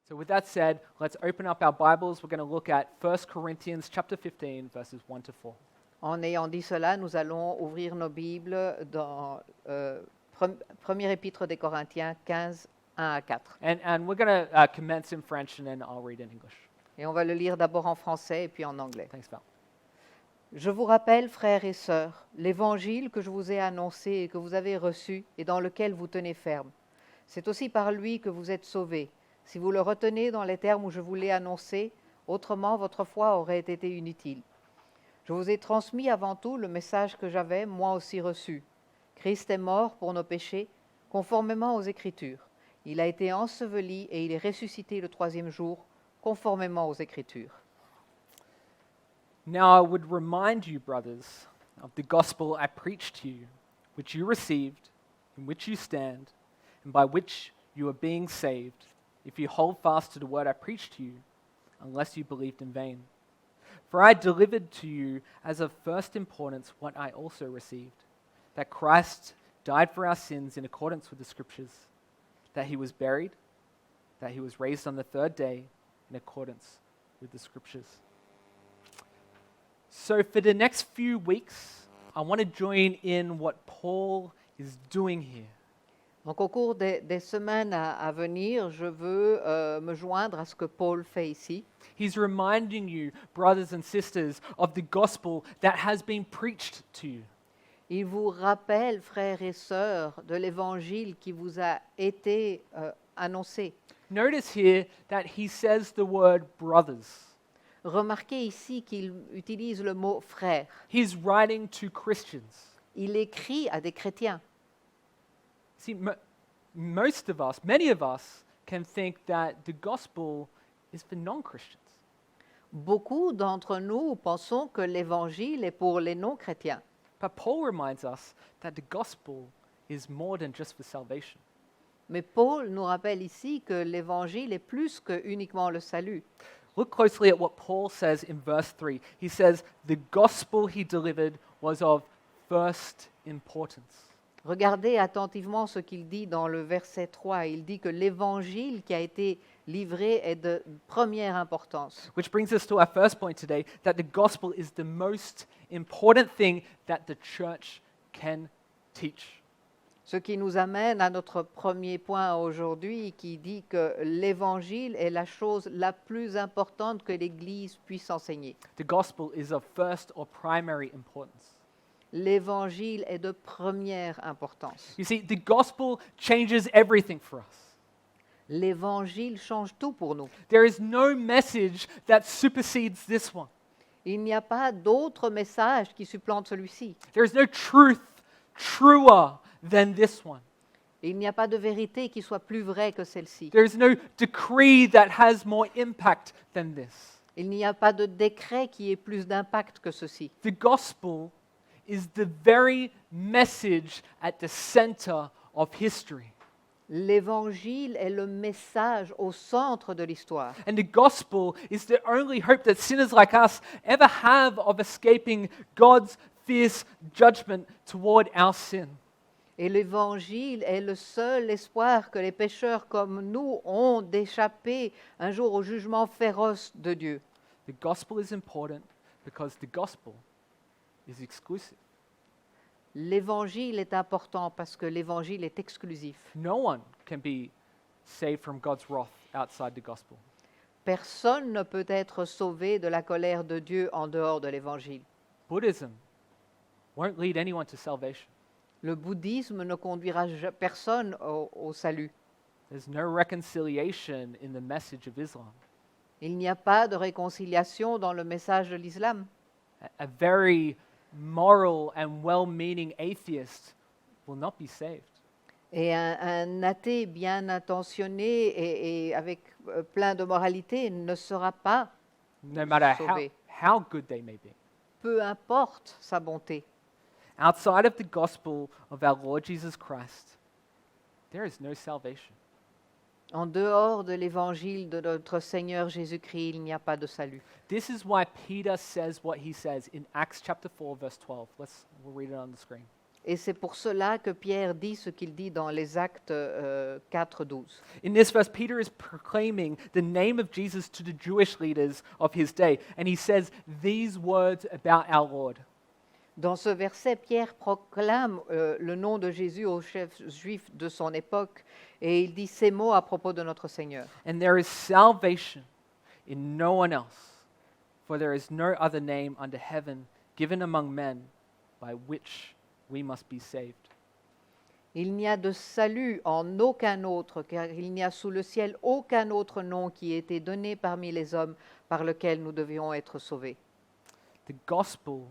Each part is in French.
So with that said, let's open up our Bibles. We're going to look at 1 Corinthians chapter 15, verses 1 to 4. En ayant dit cela, nous allons ouvrir nos Bibles dans Premier épître des Corinthiens 15, 1 à 4. And we're going to commence in French and then I'll read in English. Et on va le lire d'abord en français et puis en anglais. Thanks, Val. Je vous rappelle, frères et sœurs, l'évangile que je vous ai annoncé et que vous avez reçu et dans lequel vous tenez ferme. C'est aussi par lui que vous êtes sauvés. Si vous le retenez dans les termes où je vous l'ai annoncé, autrement votre foi aurait été inutile. Je vous ai transmis avant tout le message que j'avais moi aussi reçu. Christ est mort pour nos péchés, conformément aux Écritures. Il a été enseveli et il est ressuscité le troisième jour, conformément aux Écritures. Now I would remind you, brothers, of the gospel I preached to you, which you received, in which you stand, and by which you are being saved, if you hold fast to the word I preached to you, unless you believed in vain. For I delivered to you as of first importance what I also received, that Christ died for our sins in accordance with the Scriptures, that he was buried, that he was raised on the third day in accordance with the Scriptures. So for the next few weeks, I want to join in what Paul is doing here. Donc au cours des semaines à venir, je veux me joindre à ce que Paul fait ici. He's reminding you, brothers and sisters, of the gospel that has been preached to you. Il vous rappelle, frères et sœurs, de l'évangile qui vous a été annoncé. Notice here that he says the word brothers. Remarquez ici qu'il utilise le mot frère. He's writing to Christians. Il écrit à des chrétiens. See, most of us, many of us, can think that the gospel is for non-Christians. Beaucoup d'entre nous pensons que l'évangile est pour les non-chrétiens. But Paul reminds us that the gospel is more than just for salvation. Mais Paul nous rappelle ici que l'évangile est plus que uniquement le salut. Look closely at what Paul says in verse 3. He says, the gospel he delivered was of first importance. Regardez attentivement ce qu'il dit dans le verset 3. Il dit que l'évangile qui a été livré est de première importance. Which brings us to our first point today, that the gospel is the most important thing that the church can teach. Ce qui nous amène à notre premier point aujourd'hui qui dit que l'évangile est la chose la plus importante que l'Église puisse enseigner. The gospel is of first or primary importance. L'évangile est de première importance. You see, the gospel changes everything for us. L'évangile change tout pour nous. There is no message that supersedes this one. Il n'y a pas d'autre message qui supplante celui-ci. There is no truth truer than this one. Il n'y a pas de vérité qui soit plus vraie que celle-ci. There is no decree that has more impact than this. Il n'y a pas de décret qui ait plus d'impact que ceci. The gospel is the very message at the center of history. L'évangile est le message au centre de l'histoire. And the gospel is the only hope that sinners like us ever have of escaping God's fierce judgment toward our sin. Et l'évangile est le seul espoir que les pécheurs comme nous ont d'échapper un jour au jugement féroce de Dieu. The gospel is important because the gospel is exclusive. L'évangile est important parce que l'évangile est exclusif. No one can be saved from God's wrath outside the gospel. Personne ne peut être sauvé de la colère de Dieu en dehors de l'évangile. Buddhism won't lead anyone to salvation. Le bouddhisme ne conduira personne au salut. There's no reconciliation in the message of Islam. Il n'y a pas de réconciliation dans le message de l'islam. A very moral and well-meaning atheist will not be saved. Et un athée bien intentionné et avec plein de moralité ne sera pas No matter sauvé. how good they may be. Peu importe sa bonté. Outside of the gospel of our Lord Jesus Christ, there is no salvation. En dehors de l'évangile de notre Seigneur Jésus-Christ, il n'y a pas de salut. This is why Peter says what he says in Acts chapter 4, verse 12. We'll read it on the screen. Et c'est pour cela que Pierre dit ce qu'il dit dans les Actes 4:12. In this verse, Peter is proclaiming the name of Jesus to the Jewish leaders of his day, and he says these words about our Lord. Dans ce verset, Pierre proclame le nom de Jésus aux chefs juifs de son époque et il dit ces mots à propos de notre Seigneur. And there is salvation in no one else, for there is no other name under heaven given among men by which we must be saved. Il n'y a de salut en aucun autre, car il n'y a sous le ciel aucun autre nom qui ait été donné parmi les hommes par lequel nous devions être sauvés. The gospel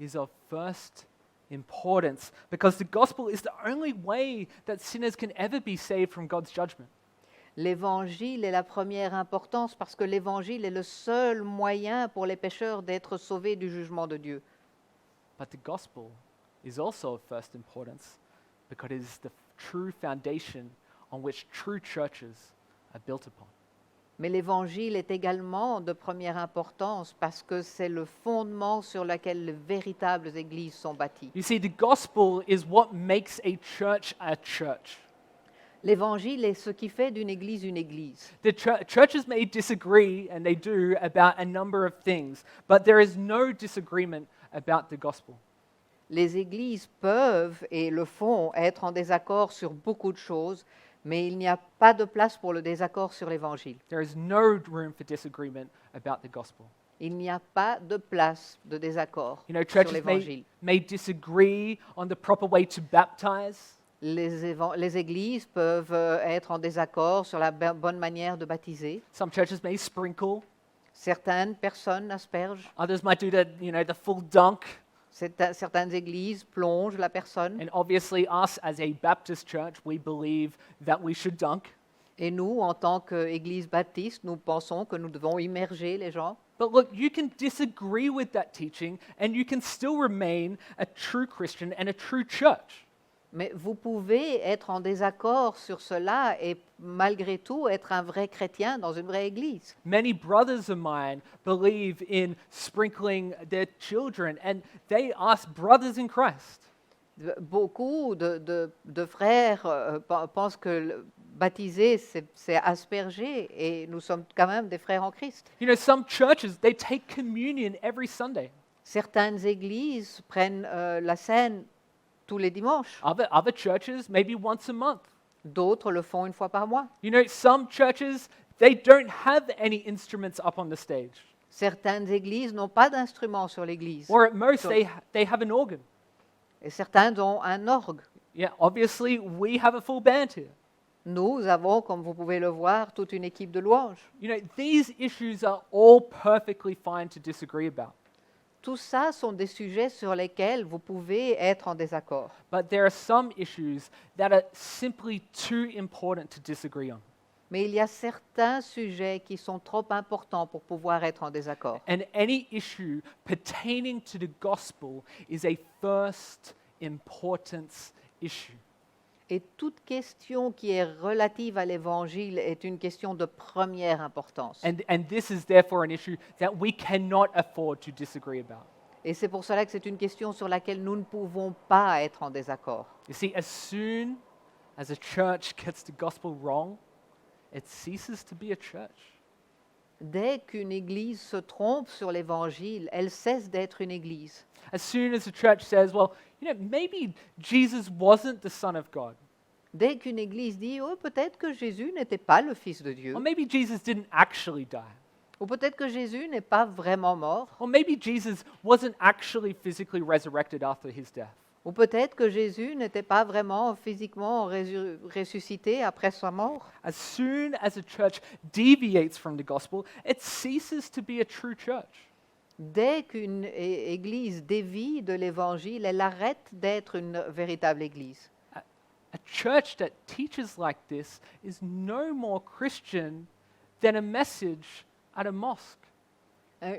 is of first importance because the gospel is the only way that sinners can ever be saved from God's judgment. L'évangile est la première importance parce que l'évangile est le seul moyen pour les pécheurs d'être sauvés du jugement de Dieu. But the gospel is also of first importance because it is the true foundation on which true churches are built upon. Mais l'évangile est également de première importance parce que c'est le fondement sur lequel les véritables églises sont bâties. You see, the gospel is what makes a church a church. L'évangile est ce qui fait d'une église une église. The churches may disagree, and they do, about a number of things, but there is no disagreement about the gospel. Les églises peuvent et le font être en désaccord sur beaucoup de choses, mais il n'y a pas de place pour le désaccord sur l'évangile. There is no room for disagreement about the gospel. Il n'y a pas de place de désaccord You know, sur churches l'évangile. may disagree on the proper way to baptize. Les églises peuvent être en désaccord sur la bonne manière de baptiser. Some churches may sprinkle. Certaines personnes aspergent. Others might do the full dunk. Certaines églises plongent la personne. And obviously, us as a Baptist church, we believe that we should dunk. Et nous, en tant qu'Église baptiste, nous pensons que nous devons immerger les gens. But look, you can disagree with that teaching, and you can still remain a true Christian and a true church. Mais vous pouvez être en désaccord sur cela et malgré tout être un vrai chrétien dans une vraie église. Many brothers of mine believe in sprinkling their children, and they are brothers in Christ. Beaucoup de frères pensent que baptiser, c'est asperger, et nous sommes quand même des frères en Christ. You know, some churches, they take communion every Sunday. Certaines églises prennent la scène tous les dimanches. Other churches, maybe once a month. D'autres le font une fois par mois. You know, some churches, they don't have any instruments up on the stage. Certaines églises n'ont pas d'instruments sur l'église. Or at most, Sur- they have an organ. Et certains ont un orgue. Yeah, obviously, we have a full band here. Nous avons, comme vous pouvez le voir, toute une équipe de louanges. You know, these issues are all perfectly fine to disagree about. Tout ça sont des sujets sur lesquels vous pouvez être en désaccord. But there are some issues that are simply too important to disagree on. Mais il y a certains sujets qui sont trop importants pour pouvoir être en désaccord. And any issue pertaining to the gospel is a first importance issue. Et toute question qui est relative à l'Évangile est une question de première importance. And this is therefore an issue that we cannot afford to disagree about. Et c'est pour cela que c'est une question sur laquelle nous ne pouvons pas être en désaccord. You see, as soon as a church gets the gospel wrong, it ceases to be a church. Dès qu'une église se trompe sur l'Évangile, elle cesse d'être une église. As soon as a church says, well, you know, maybe Jesus wasn't the Son of God, Dès qu'une église dit, oh, peut-être que Jésus n'était pas le Fils de Dieu, or maybe Jesus didn't actually die, ou peut-être que Jésus n'est pas vraiment mort, or maybe Jesus wasn't actually physically resurrected after his death. ou peut-être que Jésus n'était pas vraiment physiquement ressuscité après sa mort. As soon as a church deviates from the gospel, it ceases to be a true church. Dès qu'une église dévie de l'Évangile, elle arrête d'être une véritable église. A church that teaches like this is no more Christian than a message at a mosque.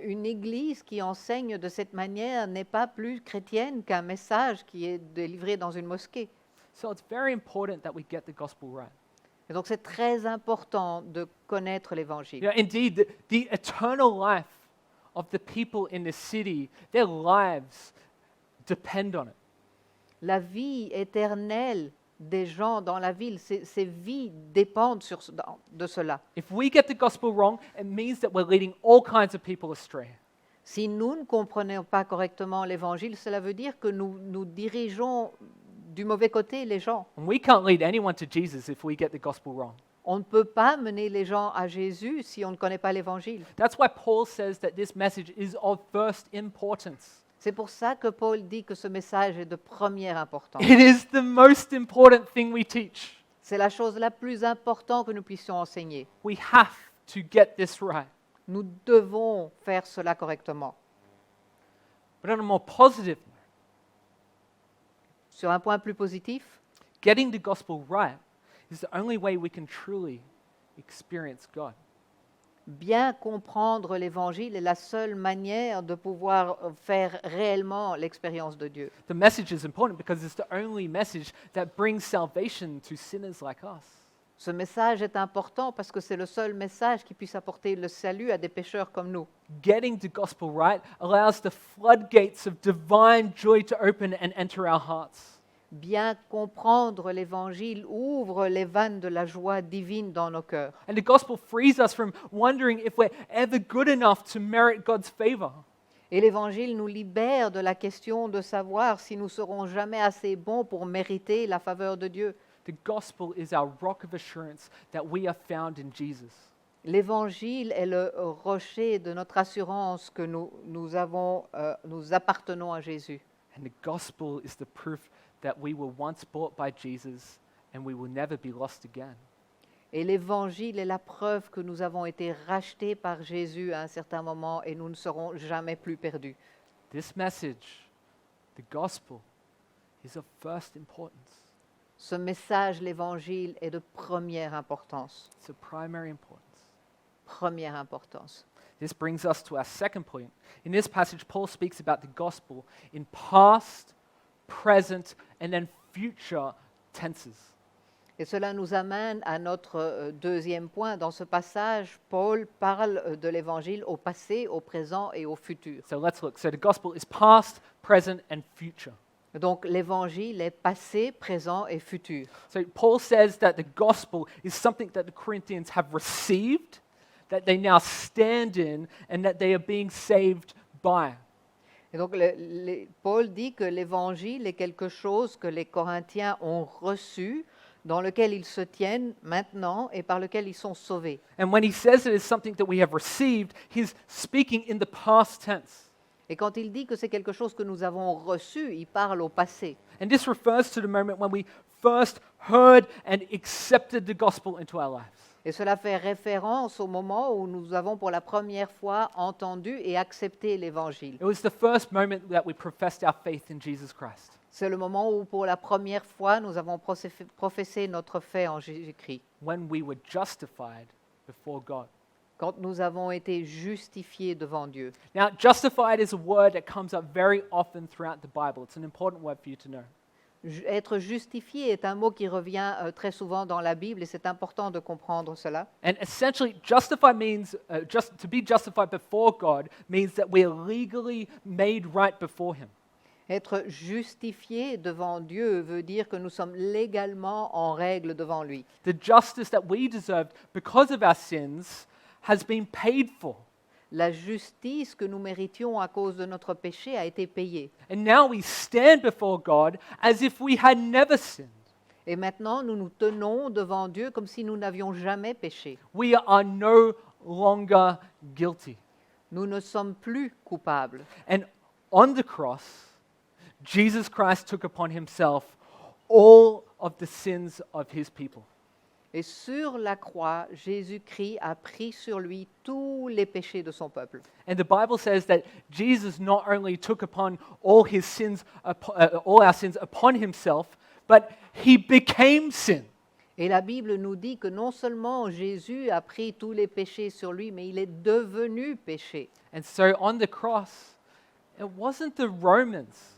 Une église qui enseigne de cette manière n'est pas plus chrétienne qu'un message qui est délivré dans une mosquée. So it's very important that we get the gospel right. Et donc c'est très important de connaître l'Évangile. You know, indeed, the eternal life of the people in this city, their lives depend on it. La vie éternelle des gens dans la ville, ces vies dépendent de cela. If we get the gospel wrong, it means that we're leading all kinds of people astray. Si nous ne comprenons pas correctement l'Évangile, cela veut dire que nous dirigeons du mauvais côté les gens. And we can't lead anyone to Jesus if we get the gospel wrong. On ne peut pas mener les gens à Jésus si on ne connaît pas l'Évangile. That's why Paul says that this message is of first importance. C'est pour ça que Paul dit que ce message est de première importance. It is the most important thing we teach. C'est la chose la plus importante que nous puissions enseigner. We have to get this right. Nous devons faire cela correctement. But on a more positive note, Sur un point plus positif, getting the gospel right is the only way we can truly experience God. bien comprendre l'Évangile est la seule manière de pouvoir faire réellement l'expérience de Dieu. The message is important because it's the only message that brings salvation to sinners like us. Ce message est important parce que c'est le seul message qui puisse apporter le salut à des pécheurs comme nous. Getting the gospel right allows the floodgates of divine joy to open and enter our hearts. Bien comprendre l'Évangile ouvre les vannes de la joie divine dans nos cœurs. And the gospel frees us from wondering if we're ever good enough to merit God's favor. Et l'Évangile nous libère de la question de savoir si nous serons jamais assez bons pour mériter la faveur de Dieu. The gospel is our rock of assurance that we are found in Jesus. L'Évangile est le rocher de notre assurance que nous appartenons à Jésus. And the gospel is the proof that we were once bought by Jesus and we will never be lost again. Et l'Évangile est la preuve que nous avons été rachetés par Jésus à un certain moment et nous ne serons jamais plus perdus. This message, the gospel, is of first importance. Ce message, l'Évangile, est de première importance. It's of primary importance. Première importance. This brings us to our second point. In this passage, Paul speaks about the gospel in past, present, and then future tenses. Et cela nous amène à notre deuxième point. Dans ce passage, Paul parle de l'Évangile au passé, au présent et au futur. So let's look. So the gospel is past, present, and future. Donc l'Évangile est passé, présent et futur. So Paul says that the gospel is something that the Corinthians have received, that they now stand in, and that they are being saved by. Et donc Paul dit que l'Évangile est quelque chose que les Corinthiens ont reçu, dans lequel ils se tiennent maintenant et par lequel ils sont sauvés. And when he says it is something that we have received, he's speaking in the past tense. Et quand il dit que c'est quelque chose que nous avons reçu, il parle au passé. And this refers to the moment when we first heard and accepted the gospel into our lives. Et cela fait référence au moment où nous avons pour la première fois entendu et accepté l'Évangile. It was the first moment that we professed our faith in Jesus Christ. C'est le moment où pour la première fois nous avons professé notre foi en Jésus-Christ. When we were justified before God. Quand nous avons été justifiés devant Dieu. Now, justified is a word that comes up very often throughout the Bible. It's an important word for you to know. Être justifié est un mot qui revient très souvent dans la Bible et c'est important de comprendre cela. And essentially, justify means, to be justified before God means that we are legally made right before Him. Être justifié devant Dieu veut dire que nous sommes légalement en règle devant lui. The justice that we deserved because of our sins has been paid for. La justice que nous méritions à cause de notre péché a été payée. And now we stand before God as if we had never sinned. Et maintenant, nous nous tenons devant Dieu comme si nous n'avions jamais péché. We are no longer guilty. Nous ne sommes plus coupables. And on the cross, Jesus Christ took upon himself all of the sins of his people. Et sur la croix, Jésus-Christ a pris sur lui tous les péchés de son peuple. And the Bible says that Jesus not only took upon all his sins, all our sins upon himself, but he became sin. Et la Bible nous dit que non seulement Jésus a pris tous les péchés sur lui, mais il est devenu péché. And so on the cross, it wasn't the Romans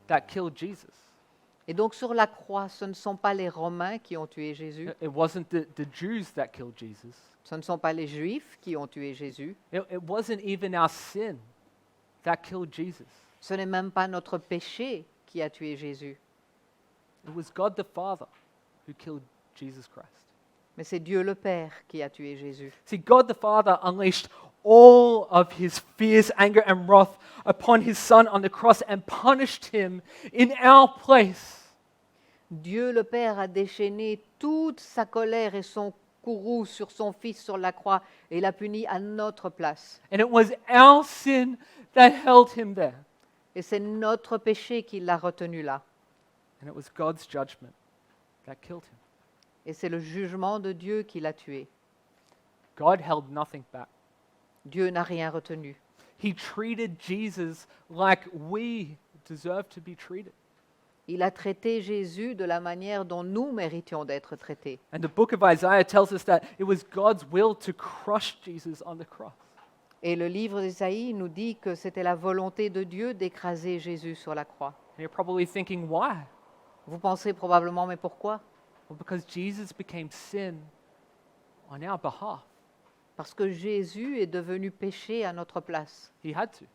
that killed Jesus. Et donc sur la croix, ce ne sont pas les Romains qui ont tué Jésus, It wasn't the Jews that killed Jesus. ce ne sont pas les Juifs qui ont tué Jésus, It wasn't even our sin that killed Jesus. ce n'est même pas notre péché qui a tué Jésus. It was God the Father who killed Jesus Christ. Mais c'est Dieu le Père qui a tué Jésus. See, God the Father unleashed all of his fierce anger and wrath upon his Son on the cross and punished him in our place. Dieu le Père a déchaîné toute sa colère et son courroux sur son Fils sur la croix et l'a puni à notre place. And it was our sin that held him there. Et c'est notre péché qui l'a retenu là. And it was God's judgment that killed him. Et c'est le jugement de Dieu qui l'a tué. God held nothing back. Dieu n'a rien retenu. He treated Jesus like we deserve to be treated. Il a traité Jésus de la manière dont nous méritions d'être traités. And the book of Isaiah tells us that it was God's will to crush Jesus on the cross. Et le livre d'Ésaïe nous dit que c'était la volonté de Dieu d'écraser Jésus sur la croix. And you're probably thinking, why? Vous pensez probablement, mais pourquoi? Well, because Jesus became sin on our behalf. Parce que Jésus est devenu péché à notre place. He had to.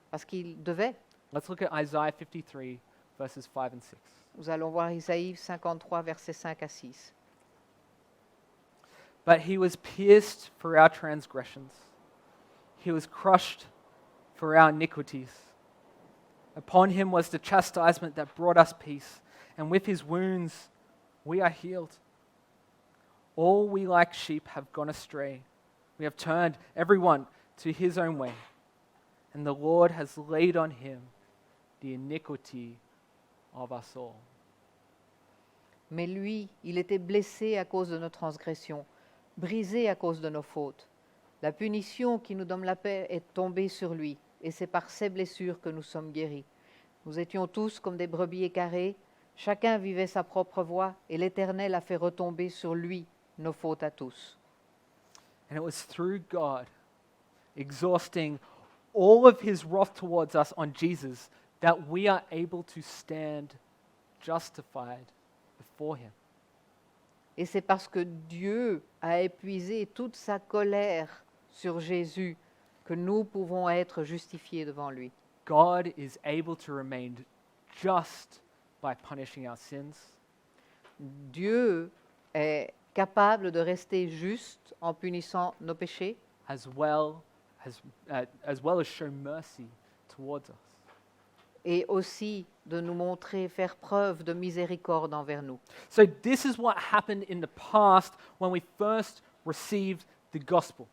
Parce qu'il devait. Let's look at Isaiah 53, verses 5 and 6. Nous allons voir Isaïe 53, versets 5 à 6. But he was pierced for our transgressions. He was crushed for our iniquities. Upon him was the chastisement that brought us peace, and with his wounds we are healed. All we like sheep have gone astray. We have turned everyone to his own way, and the Lord has laid on him the iniquity of us all. Mais lui, il était blessé à cause de nos transgressions, brisé à cause de nos fautes. La punition qui nous donne la paix est tombée sur lui, et c'est par ses blessures que nous sommes guéris. Nous étions tous comme des brebis écarées, chacun vivait sa propre voie, et l'Éternel a fait retomber sur lui nos fautes à tous. And it was through God exhausting all of his wrath towards us on Jesus that we are able to stand justified before him. Et c'est parce que Dieu a épuisé toute sa colère sur Jésus que nous pouvons être justifiés devant lui. God is able to remain just by punishing our sins, Dieu est capable de rester juste en punissant nos péchés as well as show mercy towards us. et aussi de nous montrer, faire preuve de miséricorde envers nous. So this is what happened in the past when we first received the gospel.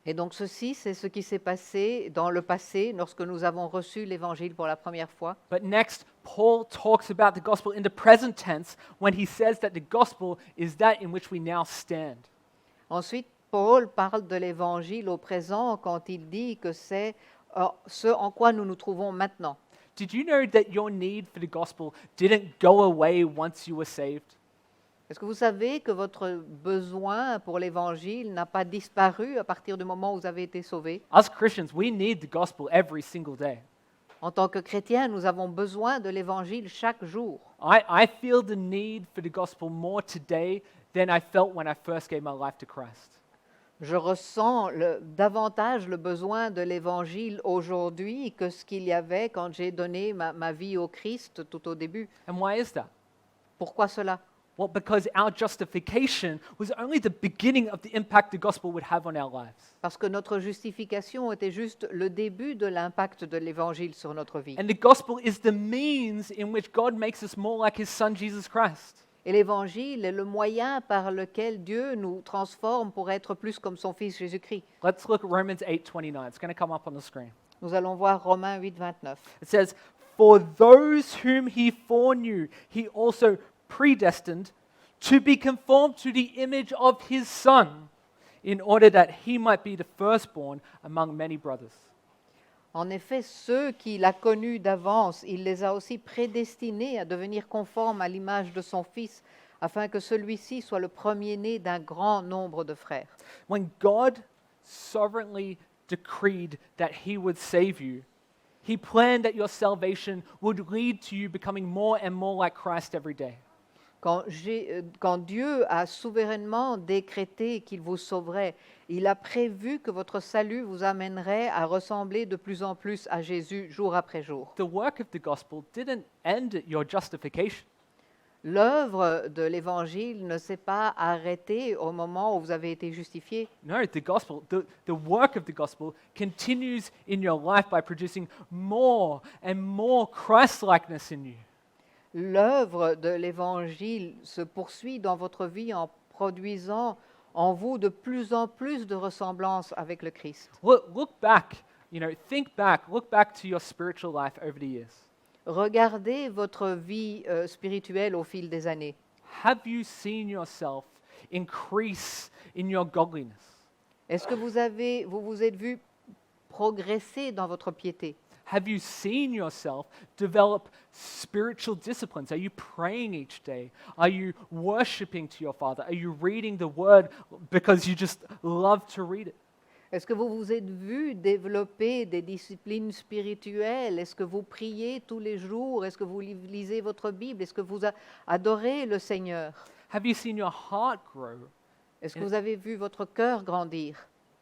Et donc ceci, c'est ce qui s'est passé dans le passé lorsque nous avons reçu l'Évangile pour la première fois. But next, Paul talks about the gospel in the present tense when he says that the gospel is that in which we now stand. Ensuite, Paul parle de l'Évangile au présent quand il dit que c'est ce en quoi nous nous trouvons maintenant. Did you know that your need for the gospel didn't go away once you were saved? Est-ce que vous savez que votre besoin pour l'Évangile n'a pas disparu à partir du moment où vous avez été sauvés? Us Christians, we need the gospel every single day. En tant que chrétiens, nous avons besoin de l'Évangile chaque jour. I feel the need for the gospel more today than I felt when I first gave my life to Christ. Je ressens davantage le besoin de l'Évangile aujourd'hui que ce qu'il y avait quand j'ai donné ma vie au Christ tout au début. And why is that? Pourquoi cela? Well, because our justification was only the beginning of the impact the gospel would have on our lives. Parce que notre justification était juste le début de l'impact de l'Évangile sur notre vie. And the gospel is the means in which God makes us more like his son, Jesus Christ. Et l'Évangile est le moyen par lequel Dieu nous transforme pour être plus comme son Fils Jésus-Christ. Let's look at Romans 8:29. It's going to come up on the screen. Nous allons voir Romains 8, 29. It says, "For those whom he foreknew, he also predestined to be conformed to the image of his Son, in order that he might be the firstborn among many brothers." En effet, ceux qu'il a connus d'avance, il les a aussi prédestinés à devenir conformes à l'image de son Fils, afin que celui-ci soit le premier-né d'un grand nombre de frères. When God sovereignly decreed that he would save you, he planned that your salvation would lead to you becoming more and more like Christ every day. Quand Dieu a souverainement décrété qu'il vous sauverait, il a prévu que votre salut vous amènerait à ressembler de plus en plus à Jésus jour après jour. The work of the gospel didn't end at your justification. L'œuvre de l'Évangile ne s'est pas arrêtée au moment où vous avez été justifié. No, the work of the gospel continues in your life by producing more and more Christ-likeness in you. L'œuvre de l'Évangile se poursuit dans votre vie en produisant en vous de plus en plus de ressemblance avec le Christ. Look back, think back, look back to your spiritual life over the years. Regardez votre vie spirituelle au fil des années. Have you seen yourself increase in your godliness? Est-ce que vous vous êtes vu progresser dans votre piété? Have you seen yourself develop spiritual disciplines? Are you praying each day? Are you worshiping to your Father? Are you reading the Word because you just love to read it? Est-ce que vous vous êtes vu développer des disciplines spirituelles? Est-ce que vous priez tous les jours? Est-ce que vous lisez votre Bible? Est-ce que vous adorez le Seigneur? Have you seen your heart grow Est-ce que vous avez vu votre cœur grandir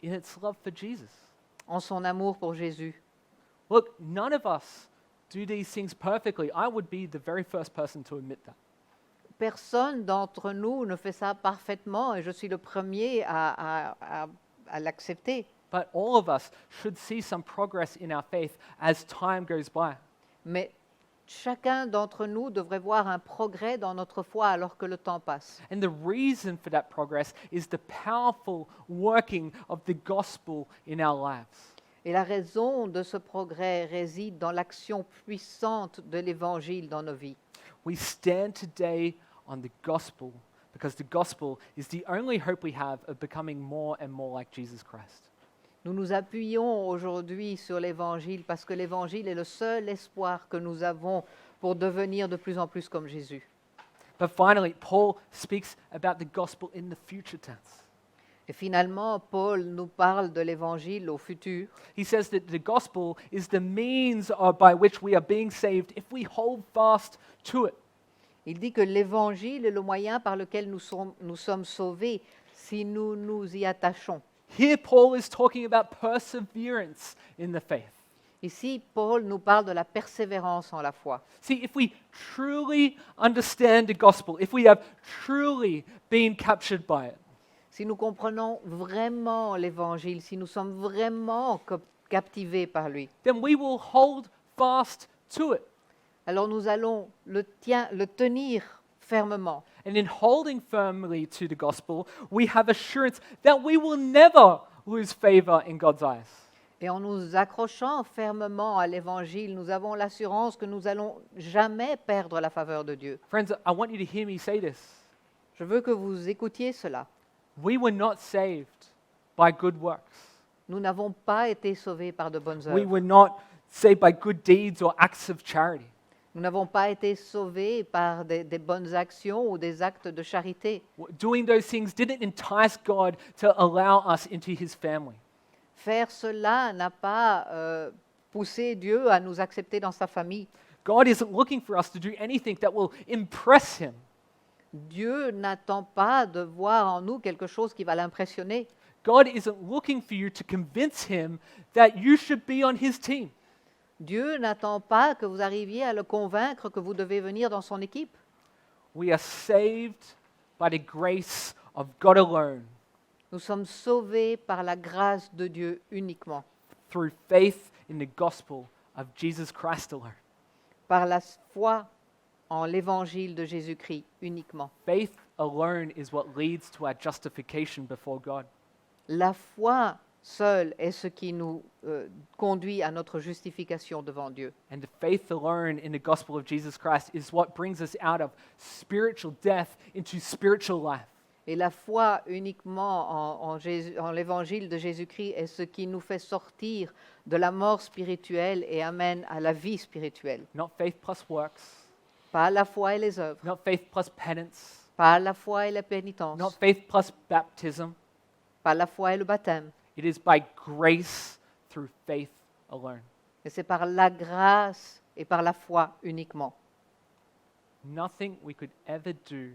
in its love for Jesus? en son amour pour Jésus? Look, none of us do these things perfectly. I would be the very first person to admit that. Personne d'entre nous ne fait ça parfaitement et je suis le premier à l'accepter. But all of us should see some progress in our faith as time goes by. Mais chacun d'entre nous devrait voir un progrès dans notre foi alors que le temps passe. And the reason for that progress is the powerful working of the gospel in our lives. Et la raison de ce progrès réside dans l'action puissante de l'Évangile dans nos vies. We stand today on the gospel because the gospel is the only hope we have of becoming more and more like Jesus Christ. Nous nous appuyons aujourd'hui sur l'Évangile parce que l'Évangile est le seul espoir que nous avons pour devenir de plus en plus comme Jésus. But finally, Paul speaks about the gospel in the future tense. Et finalement, Paul nous parle de l'Évangile au futur. He says that the gospel is the means by which we are being saved if we hold fast to it. Il dit que l'Évangile est le moyen par lequel nous sommes sauvés si nous nous y attachons. Here, Paul is talking about perseverance in the faith. Ici, Paul nous parle de la persévérance en la foi. See, if we truly understand the gospel, if we have truly been captured by it, Si nous comprenons vraiment l'Évangile, si nous sommes vraiment captivés par lui, then we will hold fast to it. alors nous allons le tenir fermement. And in holding firmly to the gospel, we have assurance that we will never lose favor in God's eyes. Et en nous accrochant fermement à l'Évangile, nous avons l'assurance que nous allons jamais perdre la faveur de Dieu. Friends, I want you to hear me say this. Je veux que vous écoutiez cela. We were not saved by good works. Nous n'avons pas été sauvés par de bonnes We œuvres. were not saved by good deeds or acts of charity. Nous n'avons pas été sauvés par des bonnes actions ou des actes de charité. Doing those things didn't entice God to allow us into his family. Faire cela n'a pas poussé Dieu à nous accepter dans sa famille. God isn't looking for us to do anything that will impress him. Dieu n'attend pas de voir en nous quelque chose qui va l'impressionner. God isn't looking for you to convince him that you should be on his team. Dieu n'attend pas que vous arriviez à le convaincre que vous devez venir dans son équipe. We are saved by the grace of God alone, Nous sommes sauvés par la grâce de Dieu uniquement, through faith in the gospel of Jesus Christ alone. par la foi en l'évangile de Jésus-Christ uniquement. Faith alone is what leads to our justification before God. La foi seule est ce qui nous conduit à notre justification devant Dieu. And the faith alone in the gospel of Jesus Christ is what brings us out of spiritual death into spiritual life. Et la foi uniquement en l'évangile de Jésus-Christ est ce qui nous fait sortir de la mort spirituelle et amène à la vie spirituelle. Not faith plus works, Pas la foi et les œuvres, not faith plus penance, pas la foi et la pénitence, not faith plus baptism. pas la foi et le baptême. It is by grace through faith alone. Et c'est par la grâce et par la foi uniquement. Nothing we could ever do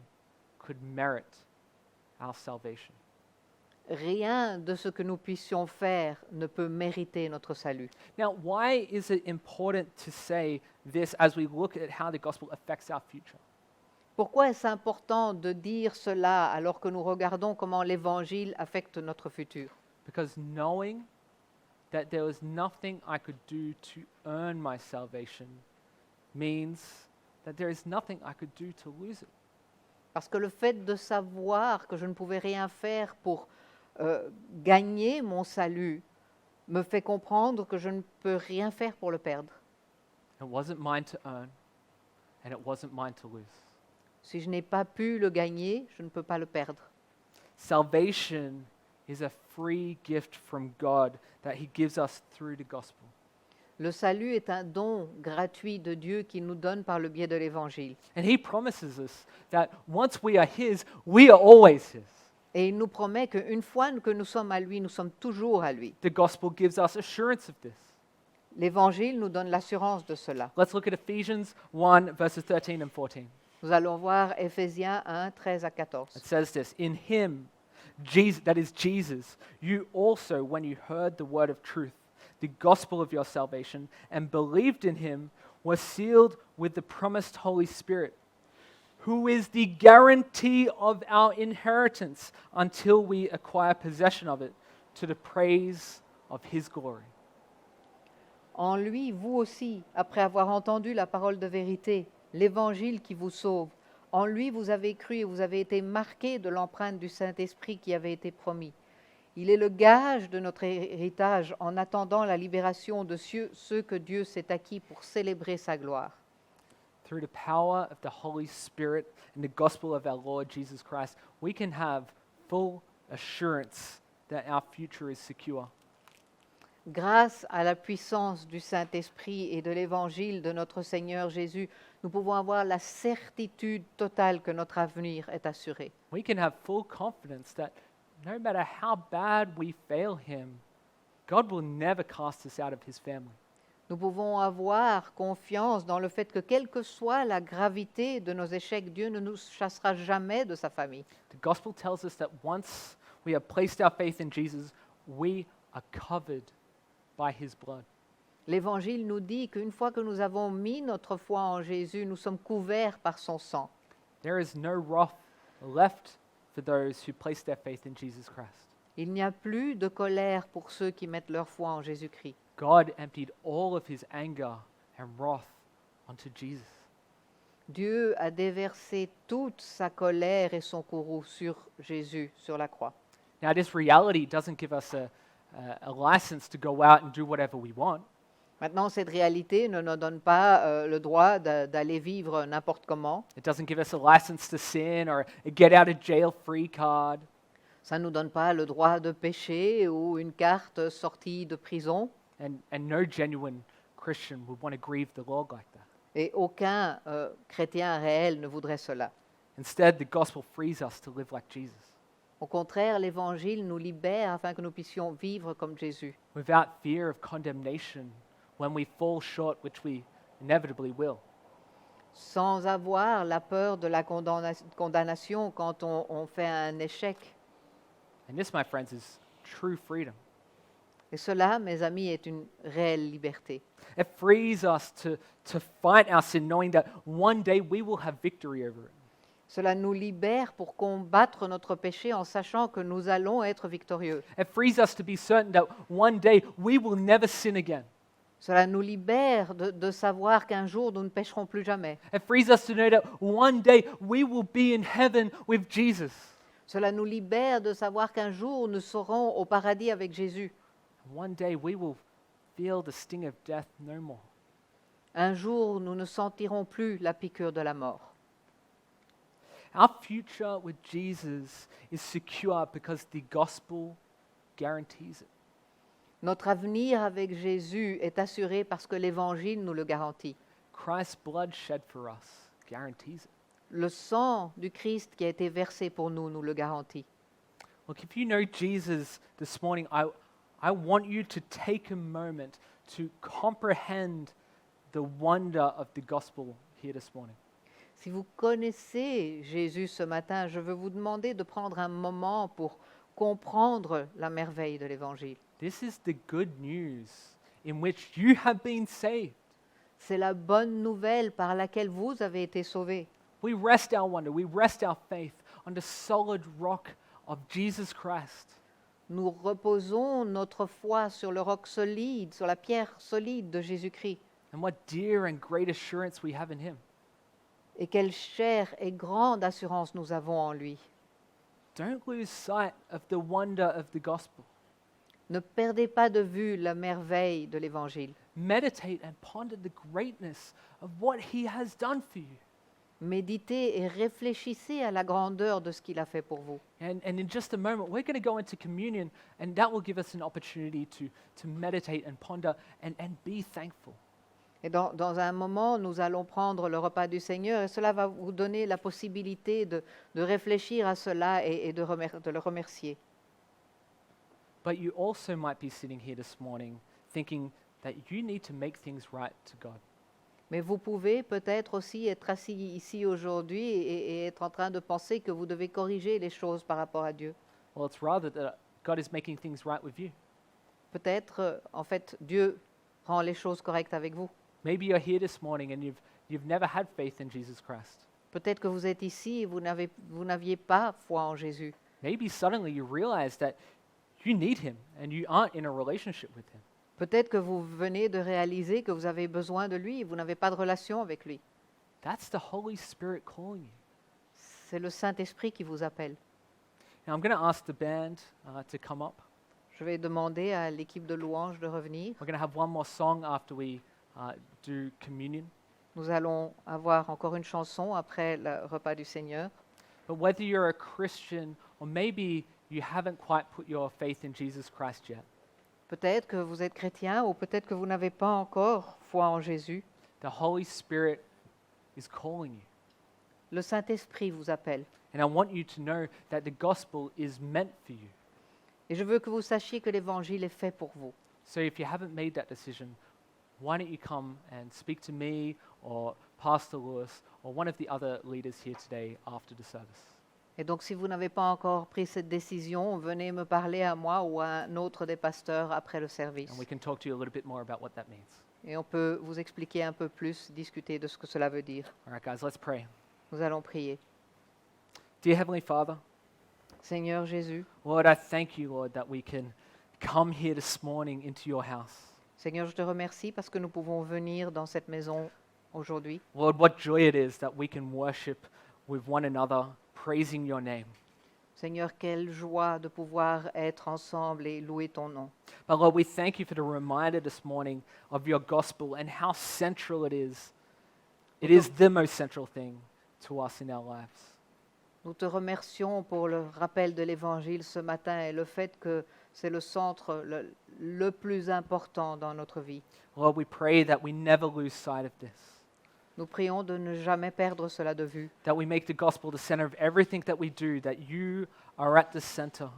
could merit our salvation. Rien de ce que nous puissions faire ne peut mériter notre salut. Now, why is it important to say this as we look at how the gospel affects our future? Pourquoi est-ce important de dire cela alors que nous regardons comment l'Évangile affecte notre futur? Because knowing that there was nothing I could do to earn my salvation means that there is nothing I could do to lose it. Parce que le fait de savoir que je ne pouvais rien faire pour gagner mon salut me fait comprendre que je ne peux rien faire pour le perdre. It wasn't mine to earn, and it wasn't mine to lose. Si je n'ai pas pu le gagner, je ne peux pas le perdre. Salvation is a free gift from God that He gives us through the gospel. Le salut est un don gratuit de Dieu qu'il nous donne par le biais de l'Évangile. And He promises us that once we are His, we are always His. Et il nous promet qu'une fois que nous sommes à lui, nous sommes toujours à lui. The gospel gives us assurance of this. L'Évangile nous donne l'assurance de cela. Let's look at Ephesians 1, verses 13 and 14. Nous allons voir Éphésiens 1, 13 à 14. It says this, in Him, Jesus, that is Jesus, you also, when you heard the word of truth, the gospel of your salvation, and believed in Him, were sealed with the promised Holy Spirit, who is the guarantee of our inheritance until we acquire possession of it, to the praise of His glory. En lui, vous aussi, après avoir entendu la parole de vérité, l'Évangile qui vous sauve, en lui vous avez cru et vous avez été marqués de l'empreinte du Saint-Esprit qui avait été promis. Il est le gage de notre héritage en attendant la libération de ceux que Dieu s'est acquis pour célébrer sa gloire. Through the power of the Holy Spirit and the gospel of our Lord Jesus Christ, we can have full assurance that our future is secure. Grâce à la puissance du Saint-Esprit et de l'Évangile de notre Seigneur Jésus, nous pouvons avoir la certitude totale que notre avenir est assuré. We can have full confidence that no matter how bad we fail Him, God will never cast us out of His family. Nous pouvons avoir confiance dans le fait que quelle que soit la gravité de nos échecs, Dieu ne nous chassera jamais de sa famille. The gospel tells us that once we have placed our faith in Jesus, we are covered by His blood. L'Évangile nous dit qu'une fois que nous avons mis notre foi en Jésus, nous sommes couverts par son sang. There is no wrath left for those who place their faith in Jesus Christ. Il n'y a plus de colère pour ceux qui mettent leur foi en Jésus-Christ. God emptied all of His anger and wrath onto Jesus. Dieu a déversé toute sa colère et son courroux sur Jésus, sur la croix. Now, this reality doesn't give us a license to go out and do whatever we want. Maintenant, cette réalité ne nous donne pas le droit d'aller vivre n'importe comment. It doesn't give us a license to sin or a get out of jail free card. Ça ne nous donne pas le droit de pécher ou une carte sortie de prison. And no genuine Christian would want to grieve the Lord like that. Et aucun chrétien réel ne voudrait cela. Instead, the gospel frees us to live like Jesus, Au contraire, l'Évangile nous libère afin que nous puissions vivre comme Jésus, without fear of condemnation when we fall short, which we inevitably will. sans avoir la peur de la condamnation quand on fait un échec. And this, my friends, is true freedom. Et cela, mes amis, est une réelle liberté. It frees us to fight our sin, knowing that one day we will have victory over it. Cela nous libère pour combattre notre péché en sachant que nous allons être victorieux. It frees us to be certain that one day we will never sin again. Cela nous libère de savoir qu'un jour nous ne pécherons plus jamais. It frees us to know that one day we will be in heaven with Jesus. Cela nous libère de savoir qu'un jour nous serons au paradis avec Jésus. One day we will feel the sting of death no more. Un jour nous ne sentirons plus la piqûre de la mort. Our future with Jesus is secure because the gospel guarantees it. Notre avenir avec Jésus est assuré parce que l'Évangile nous le garantit. Christ's blood shed for us guarantees it. Le sang du Christ qui a été versé pour nous nous le garantit. Look, if you know Jesus this morning, I want you to take a moment to comprehend the wonder of the gospel here this morning. Si vous connaissez Jésus ce matin, je veux vous demander de prendre un moment pour comprendre la merveille de l'Évangile. This is the good news in which you have been saved. C'est la bonne nouvelle par laquelle vous avez été sauvés. We rest our wonder, we rest our faith on the solid rock of Jesus Christ. Nous reposons notre foi sur le roc solide, sur la pierre solide de Jésus-Christ. And what dear and great assurance we have in him. Et quelle chère et grande assurance nous avons en lui. Don't lose sight of the wonder of the gospel. Ne perdez pas de vue la merveille de l'Évangile. Meditate and ponder the greatness of what he has done for you. Méditez et réfléchissez à la grandeur de ce qu'il a fait pour vous. And in just a moment, we're going to go into communion, and that will give us an opportunity to meditate and ponder and be thankful. Et dans un moment, nous allons prendre le repas du Seigneur et cela va vous donner la possibilité de réfléchir à cela et de le remercier. But you also might be sitting here this morning thinking that you need to make things right to God. Mais vous pouvez peut-être aussi être assis ici aujourd'hui et être en train de penser que vous devez corriger les choses par rapport à Dieu. Well, it's rather that God is making things right with you. Peut-être, en fait, Dieu rend les choses correctes avec vous. Maybe you're here this morning and you've never had faith in Jesus Christ. Peut-être que vous êtes ici et vous n'aviez pas foi en Jésus. Maybe suddenly you realize that you need him and you aren't in a relationship with him. Peut-être que vous venez de réaliser que vous avez besoin de lui et vous n'avez pas de relation avec lui. That's the Holy Spirit calling you. C'est le Saint-Esprit qui vous appelle. Now I'm going to ask the band to come up. Je vais demander à l'équipe de louanges de revenir. We're going to have one more song after we do communion. Nous allons avoir encore une chanson après le repas du Seigneur. But whether you're a Christian or maybe you haven't quite put your faith in Jesus Christ yet, Peut-être que vous êtes chrétien ou peut-être que vous n'avez pas encore foi en Jésus. the Holy Spirit is calling you. Le Saint-Esprit vous appelle. And I want you to know that the gospel is meant for you. Et je veux que vous sachiez que l'Évangile est fait pour vous. So if you haven't made that decision, why don't you come and speak to me or Pastor Lewis or one of the other leaders here today after the service. Et donc si vous n'avez pas encore pris cette décision, venez me parler à moi ou à un autre des pasteurs après le service. And we can talk to you a little bit more about what that means. Et on peut vous expliquer un peu plus, discuter de ce que cela veut dire. All right, guys, let's pray. Nous allons prier. Dear Heavenly Father, Seigneur Jésus, Lord, I thank you, Lord, that we can come here this morning into your house. Seigneur, je te remercie parce que nous pouvons venir dans cette maison aujourd'hui. Lord, what joy it is that we can worship with one another, praising your name. Seigneur, quelle joie de pouvoir être ensemble et louer ton nom. But Lord, we thank you for the reminder this morning of your gospel and how central it is. It is the most central thing to us in our lives. Nous te remercions pour le rappel de l'Évangile ce matin et le fait que c'est le centre le plus important dans notre vie. Lord, we pray that we never lose sight of this, Nous prions de ne jamais perdre cela de vue, that we make the gospel the center of everything that we do, that you are at the center.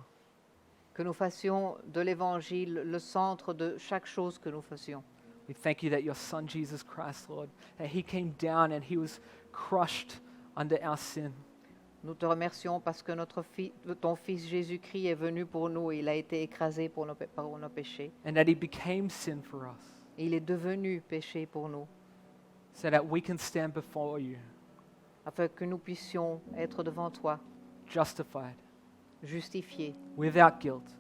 que nous fassions de l'Évangile le centre de chaque chose que nous fassions. We thank you that your Son, Jesus Christ, Lord, that he came down and he was crushed under our sin. Nous te remercions parce que ton Fils Jésus-Christ est venu pour nous et il a été écrasé pour nos péchés. And that he became sin for us, Et il est devenu péché pour nous, so that we can stand before you, afin que nous puissions être devant toi, justified, justifiés, without guilt,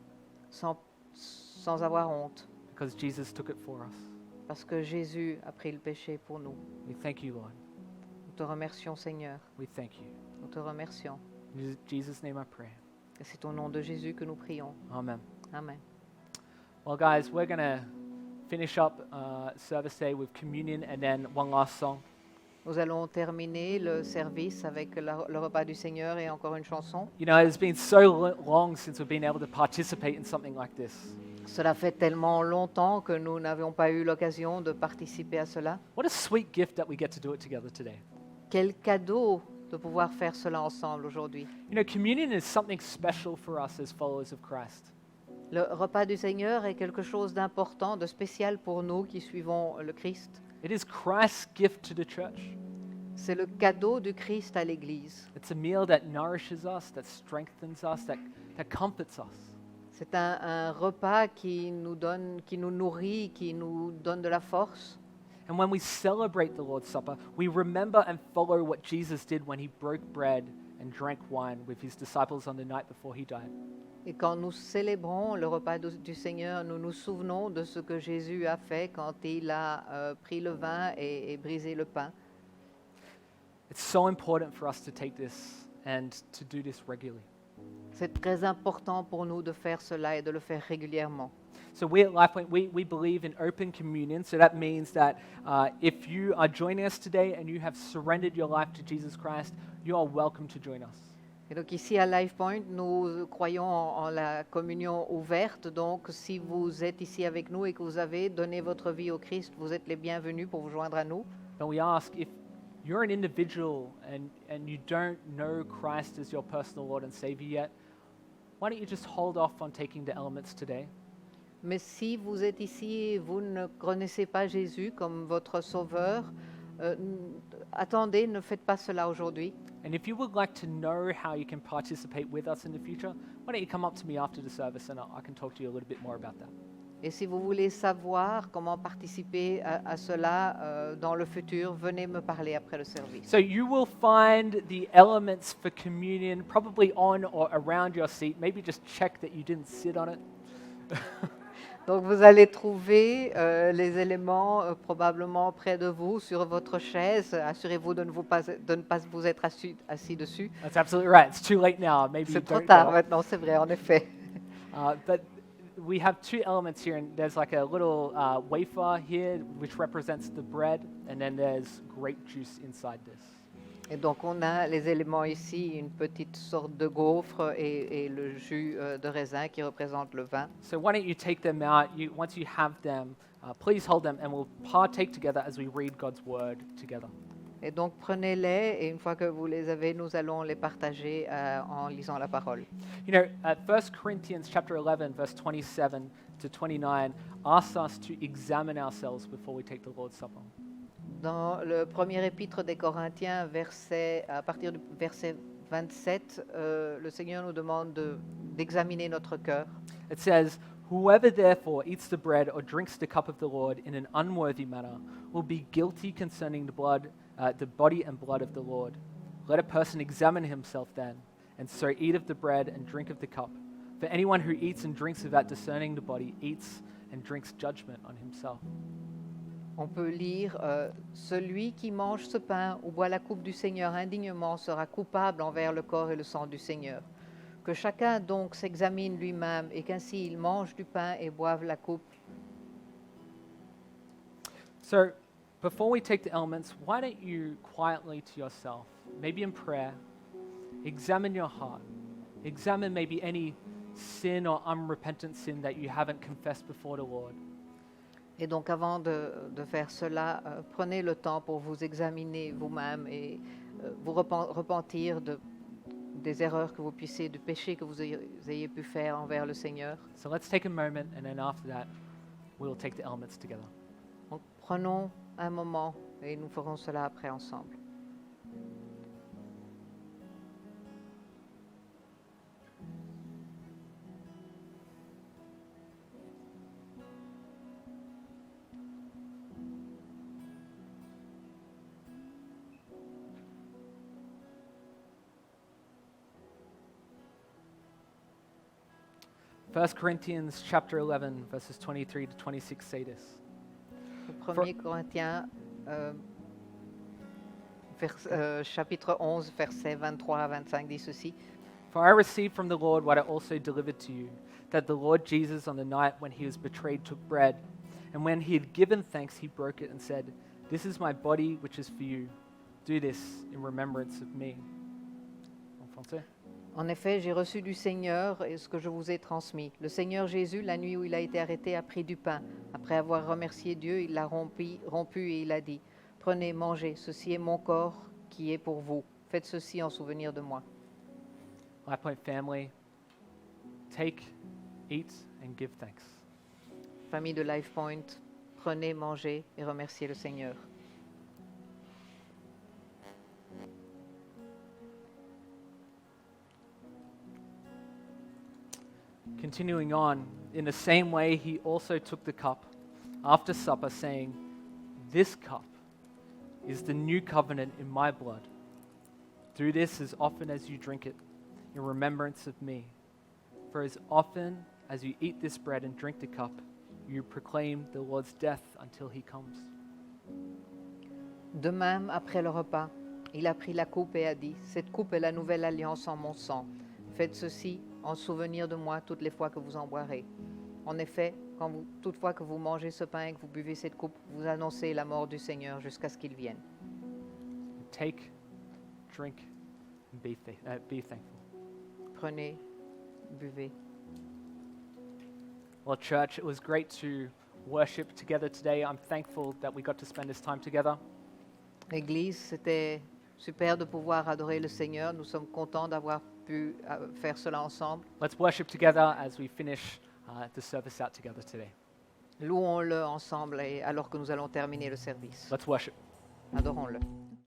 sans avoir honte, because Jesus took it for us. parce que Jésus a pris le péché pour nous. We thank you, Lord. Nous te remercions, Seigneur. We thank you. Nous te remercions. In Jesus' name I pray. Et c'est au nom de Jésus que nous prions. Amen. Amen. Well, guys, we're going to finish up service day with communion and then one last song. Nous allons terminer le service avec le repas du Seigneur et encore une chanson. You know, it's been so long since we've been able to participate in something like this. Cela fait tellement longtemps que nous n'avions pas eu l'occasion de participer à cela. What a sweet gift that we get to do it together today. Quel cadeau de pouvoir faire cela ensemble aujourd'hui. You know, communion is something special for us as followers of Christ. Le repas du Seigneur est quelque chose d'important, de spécial pour nous qui suivons le Christ. It is Christ's gift to the church. C'est le cadeau du Christ à l'Église. It's a meal that nourishes us, that strengthens us, that comforts us. C'est un repas qui nous nourrit, qui nous donne de la force. And when we celebrate the Lord's Supper, we remember and follow what Jesus did when he broke bread and drank wine with his disciples on the night before he died. Et quand nous célébrons le repas du Seigneur, nous nous souvenons de ce que Jésus a fait quand il a pris le vin et brisé le pain. It's so important for us to take this and to do this regularly. C'est très important pour nous de faire cela et de le faire régulièrement. So we at LifePoint, we believe in open communion. So that means that if you are joining us today and you have surrendered your life to Jesus Christ, you are welcome to join us. Et donc ici à LifePoint, nous croyons en la communion ouverte. Donc si vous êtes ici avec nous et que vous avez donné votre vie au Christ, vous êtes les bienvenus pour vous joindre à nous. And we ask, if you're an individual and you don't know Christ as your personal Lord and Savior yet, why don't you just hold off on taking the elements today? Mais si vous êtes ici et vous ne connaissez pas Jésus comme votre sauveur, attendez, ne faites pas cela aujourd'hui. And if you would like to know how you can participate with us in the future, why don't you come up to me after the service and I can talk to you a little bit more about that. Et si vous voulez savoir comment participer à cela dans le futur, venez me parler après le service. So you will find the elements for communion probably on or around your seat. Maybe just check that you didn't sit on it. Donc vous allez trouver les éléments probablement près de vous, sur votre chaise. Assurez-vous de ne pas vous être assis dessus. That's absolutely right. It's too late now. Maybe you C'est trop don't tard go. maintenant, c'est vrai, en effet. But we have two elements here, and there's like a little wafer here, which represents the bread, and then there's grape juice inside this. Et donc on a les éléments ici, une petite sorte de gaufre et le jus de raisin qui représente le vin. So why don't you take them out? Once you have them, please hold them, and we'll partake together as we read God's word together. Et donc prenez-les et une fois que vous les avez, nous allons les partager en lisant la parole. You know, 1 Corinthians chapter 11, verse 27 to 29 asks us to examine ourselves before we take the Lord's Supper. Dans le premier épître des Corinthiens, à partir du verset 27, le Seigneur nous demande d'examiner notre cœur. It says, "Whoever therefore eats the bread or drinks the cup of the Lord in an unworthy manner will be guilty concerning the body and blood of the Lord. Let a person examine himself then, and so eat of the bread and drink of the cup. For anyone who eats and drinks without discerning the body eats and drinks judgment on himself." On peut lire celui qui mange ce pain ou boit la coupe du Seigneur indignement sera coupable envers le corps et le sang du Seigneur. Que chacun donc s'examine lui-même et qu'ainsi il mange du pain et boive la coupe. So, before we take the elements, why don't you quietly to yourself, maybe in prayer, examine your heart. Examine maybe any sin or unrepentant sin that you haven't confessed before the Lord. Et donc avant de faire cela, prenez le temps pour vous examiner vous-même et vous repentir des erreurs que vous puissiez, du péché que vous ayez pu faire envers le Seigneur. So let's take a moment, and then after that, we'll take the elements together. Donc prenons un moment et nous ferons cela après ensemble. First Corinthians chapter 11, verses 23 to 26 say this. Le 1er Corinthiens, chapitre 11, versets 23 à 25 dit ceci. For I received from the Lord what I also delivered to you, that the Lord Jesus on the night when he was betrayed took bread, and when he had given thanks he broke it and said, "This is my body which is for you. Do this in remembrance of me." En français. En effet, j'ai reçu du Seigneur et ce que je vous ai transmis. Le Seigneur Jésus, la nuit où il a été arrêté, a pris du pain. Après avoir remercié Dieu, il l'a rompu et il a dit, « Prenez, mangez, ceci est mon corps qui est pour vous. Faites ceci en souvenir de moi. » LifePoint family, take, eat, and give thanks. Famille de LifePoint, prenez, mangez et remerciez le Seigneur. Continuing on, in the same way, he also took the cup after supper, saying, This cup is the new covenant in my blood. Do this as often as you drink it in remembrance of me. For as often as you eat this bread and drink the cup, you proclaim the Lord's death until he comes. De même, après le repas, il a pris la coupe et a dit, « Cette coupe est la nouvelle alliance en mon sang. Faites ceci en souvenir de moi toutes les fois que vous en boirez. En effet, toutefois que vous mangez ce pain et que vous buvez cette coupe, vous annoncez la mort du Seigneur jusqu'à ce qu'il vienne. » Take, drink, and be thankful. Prenez, buvez. Well, church, it was great to worship together today. I'm thankful that we got to spend this time together. Église, c'était super de pouvoir adorer le Seigneur. Nous sommes contents d'avoir pu faire cela ensemble. Let's worship together as we finish the service out together today. Louons-le ensemble et alors que nous allons terminer le service. Let's worship. Adorons-le.